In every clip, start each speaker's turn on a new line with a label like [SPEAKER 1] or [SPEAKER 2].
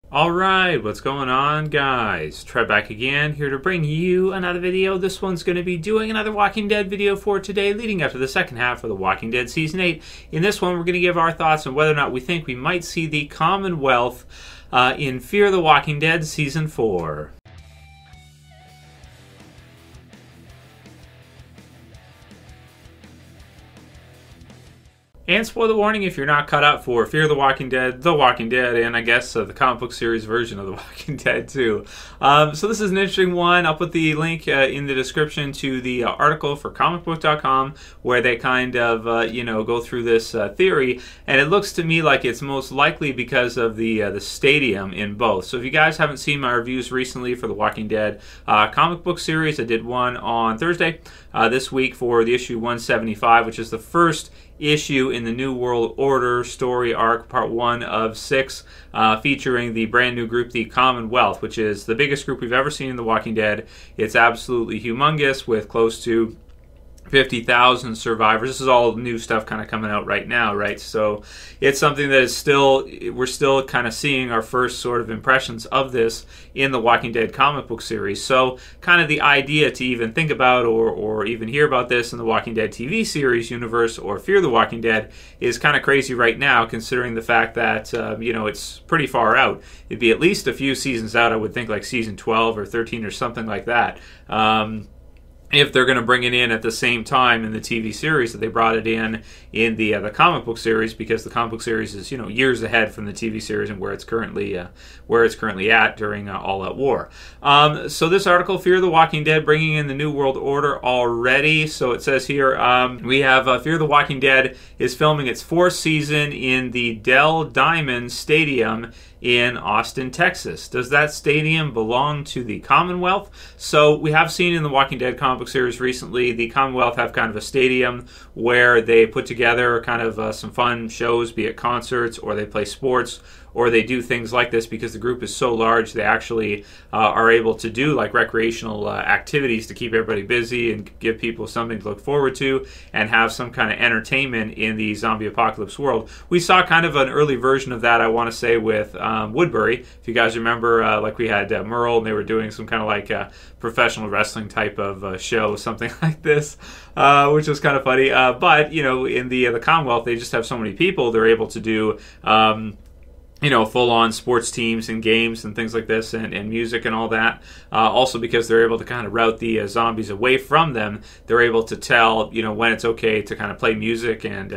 [SPEAKER 1] Alright, what's going on, guys? Trev back again, here to bring you another video. This one's going to be doing another Walking Dead video for today, leading up to the second half of the Walking Dead Season 8. In this one, we're going to give our thoughts on whether or not we think we might see the Commonwealth in Fear the Walking Dead Season 4. And spoiler warning if you're not caught up for Fear the Walking Dead, and I guess the comic book series version of The Walking Dead too. So this is an interesting one. I'll put the link in the description to the article for comicbook.com where they kind of, go through this theory. And it looks to me like it's most likely because of the stadium in both. So if you guys haven't seen my reviews recently for The Walking Dead comic book series, I did one on Thursday this week for the issue 175, which is the first issue in the New World Order story arc, part 1 of 6, featuring the brand new group, the Commonwealth, which is the biggest group we've ever seen in The Walking Dead. It's absolutely humongous with close to 50,000 survivors. This is all new stuff kind of coming out right now, right? So it's something that is we're still kind of seeing our first sort of impressions of this in the Walking Dead comic book series. So kind of the idea to even think about or even hear about this in the Walking Dead TV series universe or Fear the Walking Dead is kind of crazy right now, considering the fact that, it's pretty far out. It'd be at least a few seasons out, I would think, like season 12 or 13 or something like that. If they're going to bring it in at the same time in the TV series that they brought it in the comic book series, because the comic book series is years ahead from the TV series and where it's currently at during All Out War. So this article, Fear the Walking Dead, bringing in the New World Order already. So it says here we have Fear the Walking Dead is filming its 4th season in the Dell Diamond Stadium in Austin, Texas. Does that stadium belong to the Commonwealth? So we have seen in the Walking Dead comic book series recently, the Commonwealth have kind of a stadium where they put together kind of some fun shows, be it concerts or they play sports, or they do things like this because the group is so large they actually are able to do like recreational activities to keep everybody busy and give people something to look forward to and have some kind of entertainment in the zombie apocalypse world. We saw kind of an early version of that, I want to say, with Woodbury. If you guys remember, like we had Merle and they were doing some kind of like professional wrestling type of show, something like this, which was kind of funny. But, in the Commonwealth, they just have so many people, they're able to do full-on sports teams and games and things like this and music and all that. Also because they're able to kind of route the zombies away from them, they're able to tell, when it's okay to kind of play music and,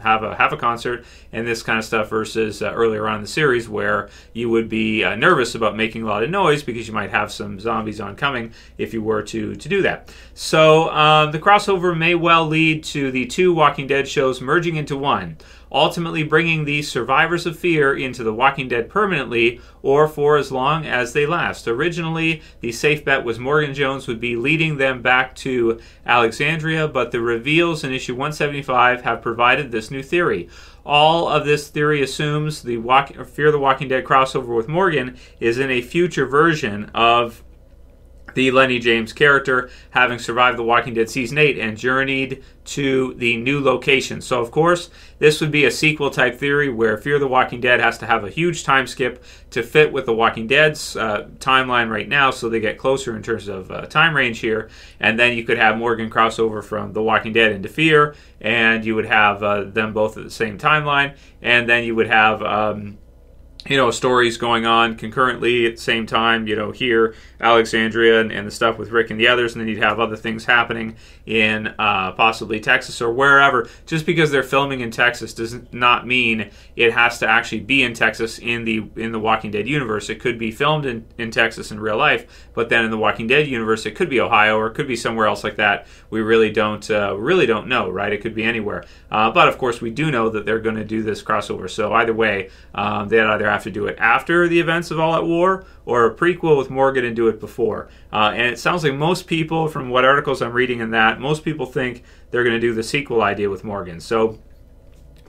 [SPEAKER 1] have a concert and this kind of stuff versus earlier on in the series where you would be nervous about making a lot of noise because you might have some zombies oncoming if you were to do that. So the crossover may well lead to the 2 Walking Dead shows merging into one, ultimately bringing the survivors of Fear into The Walking Dead permanently or for as long as they last. Originally, the safe bet was Morgan Jones would be leading them back to Alexandria, but the reveals in issue 175 have provided this new theory. All of this theory assumes the Fear the Walking Dead crossover with Morgan is in a future version of the Lenny James character, having survived The Walking Dead Season 8 and journeyed to the new location. So, of course, this would be a sequel-type theory where Fear the Walking Dead has to have a huge time skip to fit with The Walking Dead's timeline right now, so they get closer in terms of time range here. And then you could have Morgan crossover from The Walking Dead into Fear, and you would have them both at the same timeline, and then you would have stories going on concurrently at the same time, here, Alexandria and the stuff with Rick and the others, and then you'd have other things happening in possibly Texas or wherever. Just because they're filming in Texas does not mean it has to actually be in Texas in the Walking Dead universe. It could be filmed in Texas in real life, but then in the Walking Dead universe, it could be Ohio or it could be somewhere else like that. We really don't know, right? It could be anywhere. But of course, we do know that they're going to do this crossover. So either way, they'd either have to do it after the events of All Out War or a prequel with Morgan and do it before. And it sounds like most people, from what articles I'm reading in that, most people think they're going to do the sequel idea with Morgan. So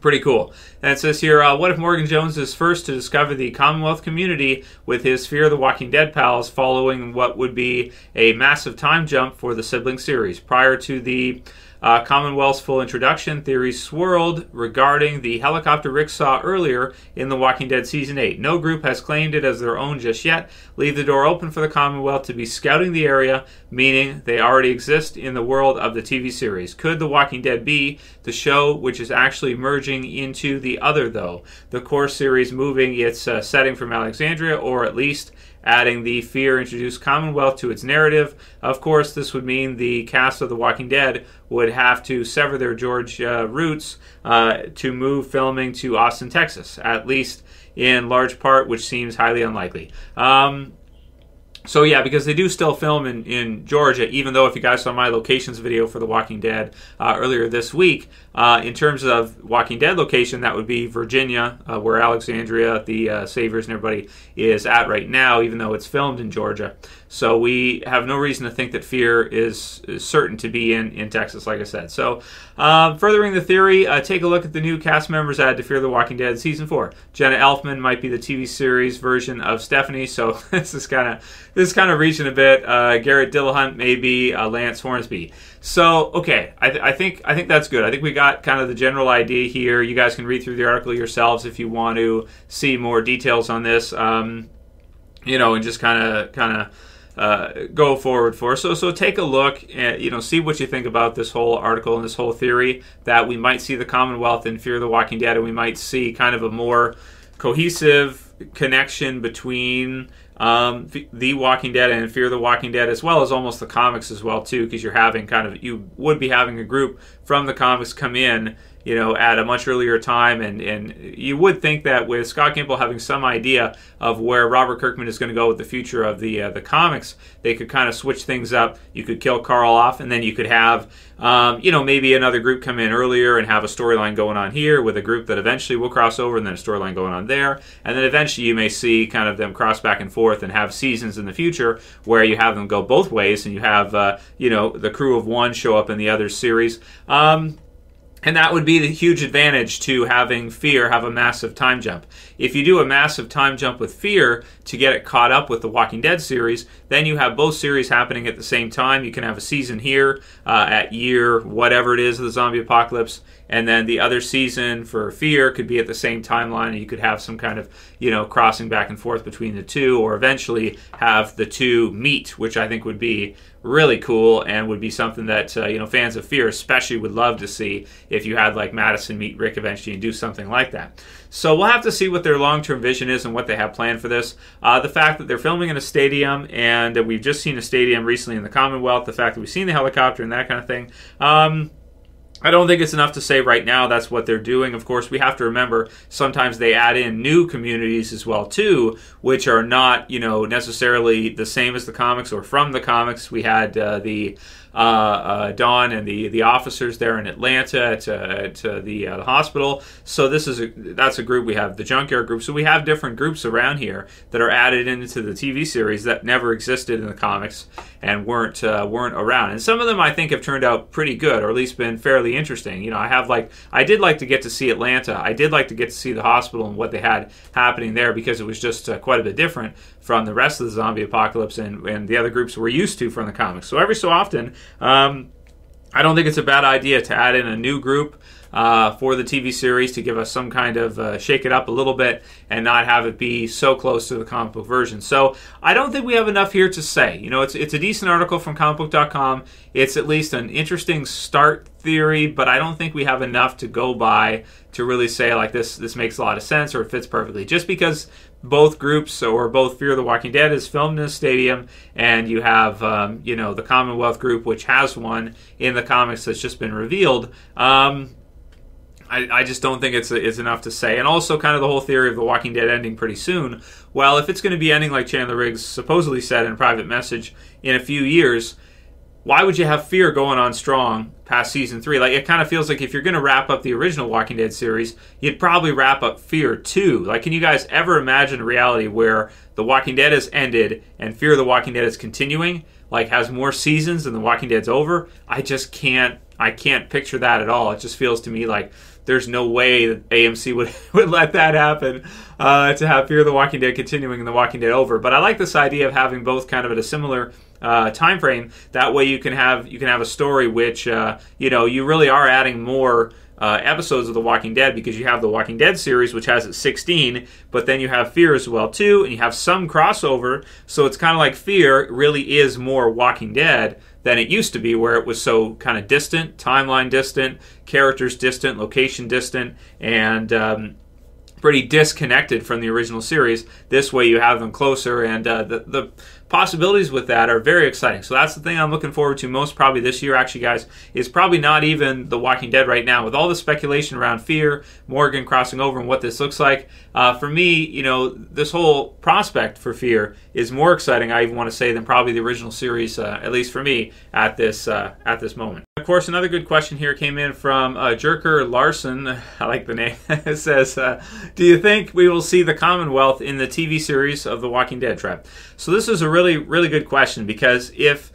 [SPEAKER 1] pretty cool. And it says here, what if Morgan Jones is first to discover the Commonwealth community with his Fear the Walking Dead pals following what would be a massive time jump for the sibling series? Prior to the Commonwealth's full introduction, theories swirled regarding the helicopter Rick saw earlier in The Walking Dead Season 8. No group has claimed it as their own just yet. Leave the door open for the Commonwealth to be scouting the area, meaning they already exist in the world of the TV series. Could The Walking Dead be the show which is actually merging into the other, though? The core series moving its setting from Alexandria, or at least adding the fear-introduced Commonwealth to its narrative. Of course, this would mean the cast of The Walking Dead would have to sever their Georgia roots to move filming to Austin, Texas, at least in large part, which seems highly unlikely. So yeah, because they do still film in Georgia, even though if you guys saw my locations video for The Walking Dead earlier this week, in terms of Walking Dead location, that would be Virginia, where Alexandria, the Saviors and everybody is at right now, even though it's filmed in Georgia. So we have no reason to think that Fear is certain to be in Texas, like I said. So furthering the theory, take a look at the new cast members added to Fear the Walking Dead Season 4. Jenna Elfman might be the TV series version of Stephanie, so this is kind of reaching a bit. Garrett Dillahunt may be Lance Hornsby. So, okay, I think that's good. I think we got kind of the general idea here. You guys can read through the article yourselves if you want to see more details on this, and just kind of go forward for. So take a look and see what you think about this whole article and this whole theory that we might see the Commonwealth in Fear the Walking Dead, and we might see kind of a more cohesive connection between The Walking Dead and Fear the Walking Dead, as well as almost the comics as well too, because you would be having a group from the comics come in at a much earlier time, and you would think that with Scott Gimple having some idea of where Robert Kirkman is going to go with the future of the comics, they could kind of switch things up. You could kill Carl off, and then you could have maybe another group come in earlier and have a storyline going on here with a group that eventually will cross over, and then a storyline going on there, and then eventually you may see kind of them cross back and forth and have seasons in the future where you have them go both ways, and you have the crew of one show up in the other series. And that would be the huge advantage to having Fear have a massive time jump. If you do a massive time jump with Fear to get it caught up with the Walking Dead series, then you have both series happening at the same time. You can have a season here at year whatever it is of the zombie apocalypse, and then the other season for Fear could be at the same timeline, and you could have some kind of crossing back and forth between the two, or eventually have the two meet, which I think would be really cool and would be something that fans of Fear especially would love to see if you had like Madison meet Rick eventually and do something like that. So we'll have to see what their long-term vision is and what they have planned for this. The fact that they're filming in a stadium, and we've just seen a stadium recently in the Commonwealth, the fact that we've seen the helicopter and that kind of thing, I don't think it's enough to say right now that's what they're doing. Of course, we have to remember sometimes they add in new communities as well too, which are not necessarily the same as the comics or from the comics. We had the Dawn and the officers there in Atlanta at the hospital. So that's a group. We have the Junkyard group. So we have different groups around here that are added into the TV series that never existed in the comics and weren't around. And some of them I think have turned out pretty good, or at least been fairly interesting. I did like to get to see Atlanta. I did like to get to see the hospital and what they had happening there, because it was just quite a bit different from the rest of the zombie apocalypse and the other groups we're used to from the comics. So every so often, I don't think it's a bad idea to add in a new group for the TV series to give us some kind of shake it up a little bit and not have it be so close to the comic book version. So I don't think we have enough here to say. It's a decent article from comicbook.com. It's at least an interesting start theory, but I don't think we have enough to go by to really say like this makes a lot of sense or it fits perfectly. Just because both groups, or both Fear the Walking Dead is filmed in a stadium, and you have the Commonwealth group, which has one in the comics that's just been revealed. I just don't think it's enough to say. And also kind of the whole theory of The Walking Dead ending pretty soon. Well, if it's going to be ending like Chandler Riggs supposedly said in a private message in a few years, why would you have Fear going on strong past season 3? Like, it kind of feels like if you're going to wrap up the original Walking Dead series, you'd probably wrap up Fear too. Like, can you guys ever imagine a reality where The Walking Dead has ended and Fear the Walking Dead is continuing? Like, has more seasons and The Walking Dead's over? I can't picture that at all. It just feels to me like there's no way that AMC would let that happen. to have Fear the Walking Dead continuing and The Walking Dead over. But I like this idea of having both kind of at a similar time frame. That way you can have a story which you really are adding more episodes of The Walking Dead, because you have the Walking Dead series, which has its 16, but then you have Fear as well too, and you have some crossover. So it's kind of like Fear really is more Walking Dead than it used to be, where it was so kind of distant, timeline distant, characters distant, location distant, and pretty disconnected from the original series. This way you have them closer, and the possibilities with that are very exciting. So that's the thing I'm looking forward to most probably this year, actually, guys, is probably not even The Walking Dead right now. With all the speculation around Fear, Morgan crossing over, and what this looks like, for me, this whole prospect for Fear is more exciting, I even want to say, than probably the original series, at least for me, at this moment. Of course, another good question here came in from Jerker Larson. I like the name. It says, do you think we will see the Commonwealth in the TV series of The Walking Dead, Trev? So this is a really, really good question, because if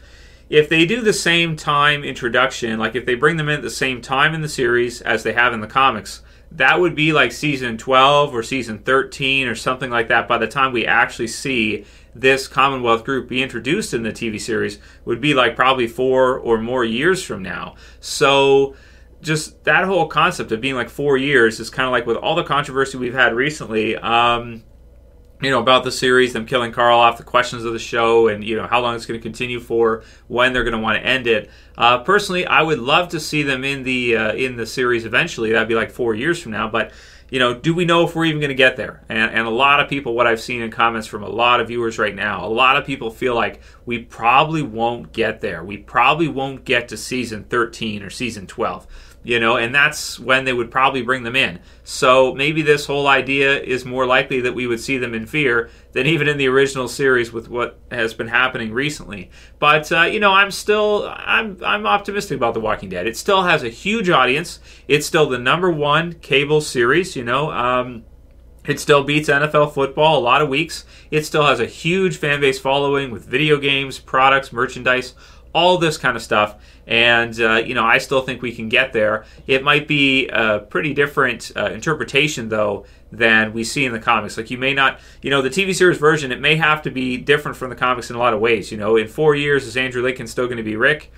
[SPEAKER 1] they do the same time introduction, like if they bring them in at the same time in the series as they have in the comics, that would be like season 12 or season 13 or something like that. By the time we actually see this Commonwealth group be introduced in the TV series, would be like probably 4 or more years from now. So just that whole concept of being like 4 years is kind of like with all the controversy we've had recently, about the series, them killing Carl off, the questions of the show, and how long it's going to continue for, when they're going to want to end it. Personally, I would love to see them in the series eventually. That'd be like 4 years from now. But do we know if we're even going to get there? And a lot of people, what I've seen in comments from a lot of viewers right now, a lot of people feel like we probably won't get there. We probably won't get to season 13 or season 12. And that's when they would probably bring them in. So maybe this whole idea is more likely that we would see them in Fear than even in the original series with what has been happening recently. But, I'm optimistic about The Walking Dead. It still has a huge audience. It's still the #1 cable series, It still beats NFL football a lot of weeks. It still has a huge fan base following with video games, products, merchandise, all this kind of stuff. And, I still think we can get there. It might be a pretty different interpretation, though, than we see in the comics. Like, you may not, the TV series version, it may have to be different from the comics in a lot of ways. In 4 years, is Andrew Lincoln still going to be Rick?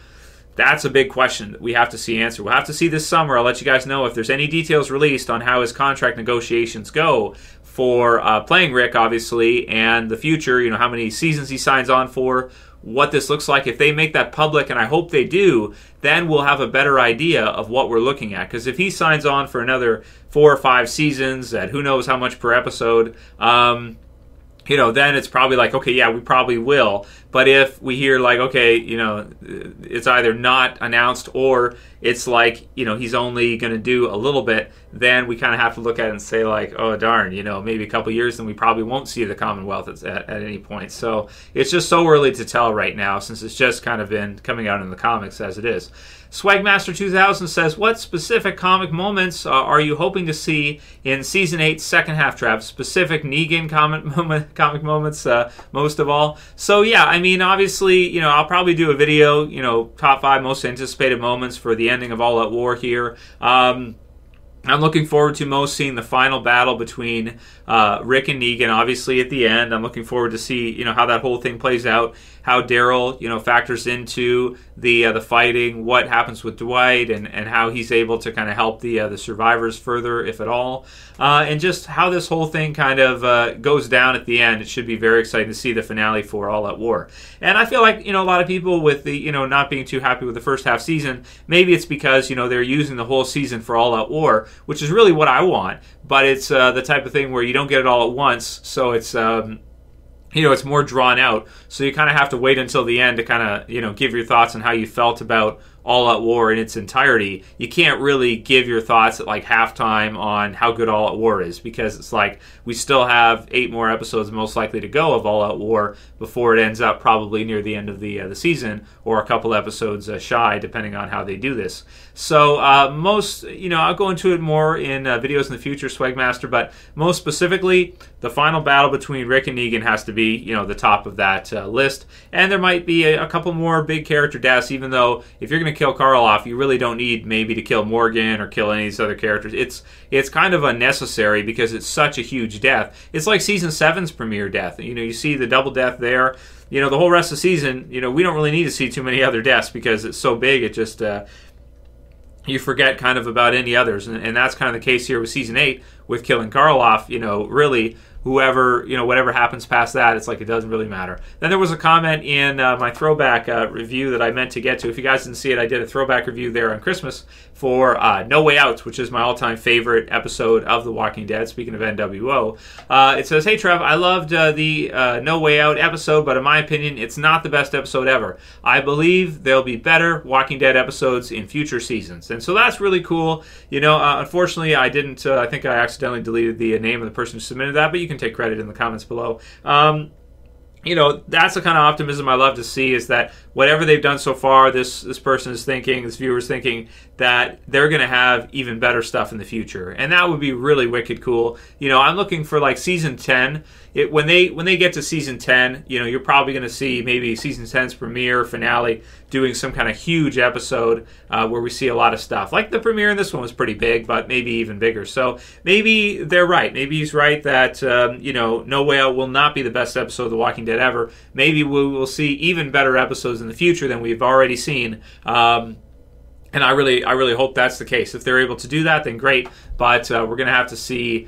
[SPEAKER 1] That's a big question that we have to see answered. We'll have to see this summer. I'll let you guys know if there's any details released on how his contract negotiations go for playing Rick, obviously, and the future, how many seasons he signs on for, what this looks like. If they make that public, and I hope they do, then we'll have a better idea of what we're looking at. Because if he signs on for another 4 or 5 seasons at who knows how much per episode, then it's probably like, okay, yeah, we probably will. But if we hear like, okay, it's either not announced or it's like, he's only going to do a little bit, then we kind of have to look at it and say like, oh, darn, maybe a couple years, then we probably won't see the Commonwealth at any point. So it's just so early to tell right now, since it's just kind of been coming out in the comics as it is. Swagmaster 2000 says, what specific comic moments are you hoping to see in Season 8 second half, Trav? Specific Negan comic moments, most of all. So yeah, obviously, I'll probably do a video, top 5 most anticipated moments for the ending of All Out War here. I'm looking forward to most seeing the final battle between Rick and Negan, obviously, at the end. I'm looking forward to see, how that whole thing plays out, how Daryl, factors into the fighting, what happens with Dwight, and how he's able to kind of help the survivors further, if at all, and just how this whole thing kind of goes down at the end. It should be very exciting to see the finale for All Out War. And I feel like, a lot of people with the, not being too happy with the first half season, maybe it's because, they're using the whole season for All Out War, which is really what I want, but it's the type of thing where you don't get it all at once, so it's it's more drawn out, so you kind of have to wait until the end to kind of give your thoughts on how you felt about All Out War in its entirety. You can't really give your thoughts at like halftime on how good All Out War is, because it's like we still have 8 more episodes most likely to go of All Out War before it ends up probably near the end of the season, or a couple episodes shy, depending on how they do this. So most, I'll go into it more in videos in the future, Swagmaster, but most specifically, the final battle between Rick and Negan has to be, you know, the top of that list. And there might be a couple more big character deaths, even though if you're going to kill Carl off, you really don't need maybe to kill Morgan or kill any of these other characters. It's kind of unnecessary because it's such a huge death. It's like Season 7's premiere death. You know, you see the double death there. You know, the whole rest of the season, you know, we don't really need to see too many other deaths because it's so big, it just... you forget kind of about any others, and that's kind of the case here with Season 8 with killing Carl off. You know, really, whoever, you know, whatever happens past that, it's like it doesn't really matter. Then there was a comment in my throwback review that I meant to get to. If you guys didn't see it, I did a throwback review there on Christmas for No Way Out, which is my all-time favorite episode of The Walking Dead, speaking of NWO. It says, "Hey Trev, I loved the No Way Out episode, but in my opinion, it's not the best episode ever. I believe there'll be better Walking Dead episodes in future seasons." And so that's really cool. You know, unfortunately, I didn't, I think I accidentally deleted the name of the person who submitted that, but you can take credit in the comments below. You know, that's the kind of optimism I love to see, is that whatever they've done so far, this person is thinking, this viewer is thinking, that they're going to have even better stuff in the future. And that would be really wicked cool. You know, I'm looking for like Season 10. When they get to Season 10, you know, you're probably going to see maybe Season 10's premiere, finale, doing some kind of huge episode where we see a lot of stuff. Like the premiere in this one was pretty big, but maybe even bigger. So maybe they're right. Maybe he's right that, you know, No Way Out will not be the best episode of The Walking Dead ever. Maybe we will see even better episodes in the future than we've already seen. And I really hope that's the case. If they're able to do that, then great. But we're going to have to see,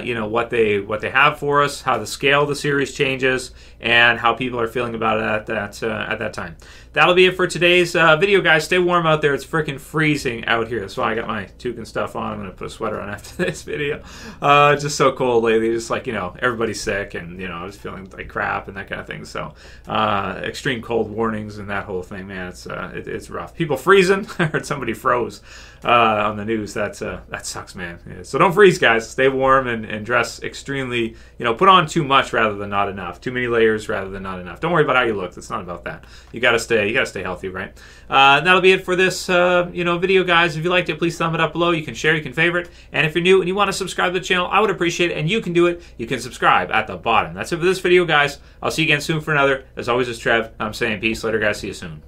[SPEAKER 1] you know, what they have for us, how the scale of the series changes, and how people are feeling about it at that time. That'll be it for today's video, guys. Stay warm out there. It's freaking freezing out here. That's why I got my toque and stuff on. I'm going to put a sweater on after this video. It's just so cold lately. Just like, you know, everybody's sick, and, you know, I was feeling like crap and that kind of thing. So extreme cold warnings and that whole thing, man, it's rough. People freezing. I heard somebody froze on the news. That sucks, man. Yeah. So don't freeze, guys. Stay warm and dress extremely, you know, put on too much rather than not enough. Too many layers rather than not enough. Don't worry about how you look. It's not about that. You gotta stay healthy, right? That'll be it for this you know, video, guys. If you liked it, please thumb it up below. You can share, you can favorite, and if you're new and you want to subscribe to the channel, I would appreciate it, and you can do it. You can subscribe at the bottom. That's it for this video, guys. I'll see you again soon for another. As always, it's Trev. I'm saying peace. Later, guys. See you soon.